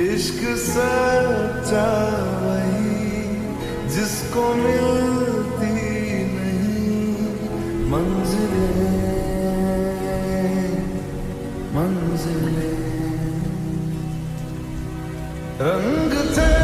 इश्क सच्चा वही जिसको मिलती नहीं मंजिलें मंजिलें। रंग थे